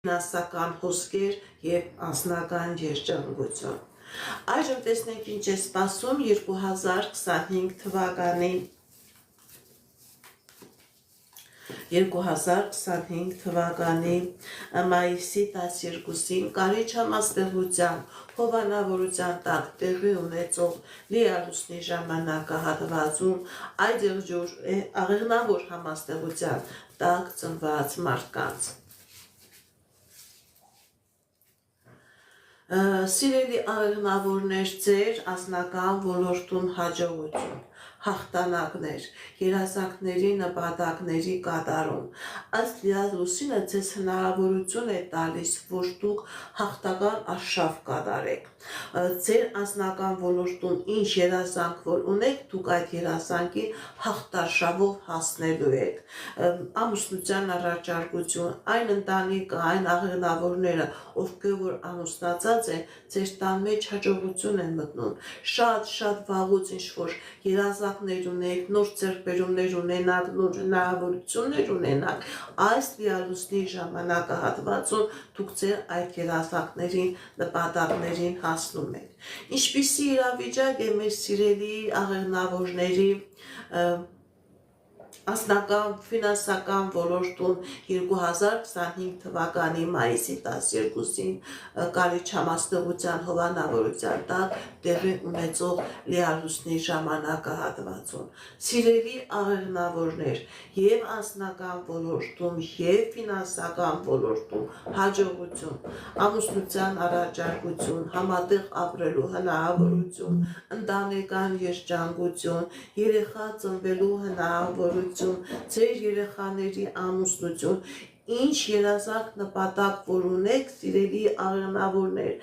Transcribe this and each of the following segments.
ֆինանսական հոսքեր և անձնական երջանկություն։ Այժմ տեսնենք ինչ է սպասում 2025 թվականի մայիսի 12-ին կարիճ համաստեղության հովանավորության տակ տեղի ունեցող լիալուսնի ժամանակահատվածում այդ աղեղնավոր համաստեղության տակ ծնված մարդկանց։ Սիրելի աղեղնավորներ, ձեր անձնական ոլորտում հաջողություն, հաղթանակներ, երազանքների նպատակների կատարում։ Ըստ լիալուսինը ձեզ հնարավորություն է տալիս, որ դուք հաղթական արշավ կատարեք։ Ձեր անձնական ոլորտում ինչ երազանք որ ունեք, դուք այդ երազանքի հաղթարշավով հասնելու եք։ Ամուսնության առաջարկություն, այն ընտանիքը, այն աղեղնավորները, ովքեր որ ամուսնացած են, ձեր տան մեջ հաջողություն են մտնում։ Շատ վաղուց ինչ-որ երազանքներ ունեք, նոր ձեռքբերումներ ունենաք, նոր հնարավորություններ ունենաք, այս լիալուսնի ժամանակահատվածում դուք ձեր այդ երազանքներին, նպատակներին հասնում եք։ Ինչպիսի իրավիճակ է մեր սիրելի աղեղնավորների անձնական ֆինանսական ոլորտում 2025 թվականի մայիսի 12-ին կարիճ համաստեղության հովանավորության տակ տեղի ունեցող լիալուսնի ժամանակահատվածում։ Սիրելի աղեղնավորներ, և անձնական ոլորտում, և ֆինանսական ոլորտում հաջողություն, ամուսնության առաջարկություն, համատեղ ապրելու հնարավորություն, ընտանեկան երջանկություն, երեխա ծնվելու հնարավորություն, ձեր երեխաների ամուսնություն, ինչ երազանք նպատակ որ ունեք, սիրելի աղեղնավորներ,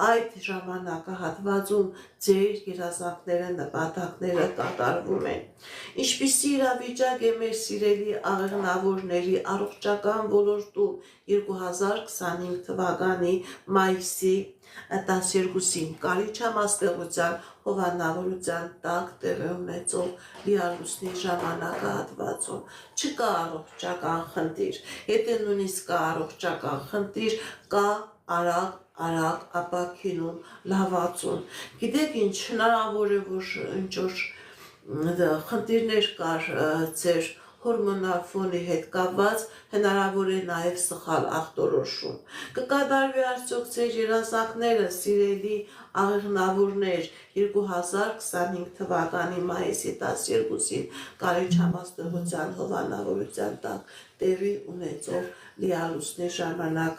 այդ ժամանակահատվածում ձեր երազանքները, նպատակները կատարվում են։ Ինչպիսի իրավիճակ է մեր սիրելի աղեղնավորների առողջական ոլորտում 2025 թվականի մայիսի 12-ին կարիճ համաստեղության հովանավորության տակ տեղի ունեցող լիալուսնի ժամանակահատվածում։ Չկա առողջական խնդիր, եթե նույնիսկ կա առողջական խնդիր, կա արագ ապաքինում, լավացում։ Գիտեք ինչ, հնարավոր է, որ ինչ-որ խնդիրներ կար ձեր հորմոնալ ֆոնի հետ կապված, հնարավոր է նաև սխալ ախտորոշում։ Կկատարվի արդյոք ձեր երազանքները, սիրելի աղեղնավորներ, 2025 թվականի մայիսի 12-ին կարիճ համաստեղության հովանավորության տակ տեղի ունեցող լիալուսնի ժամանակ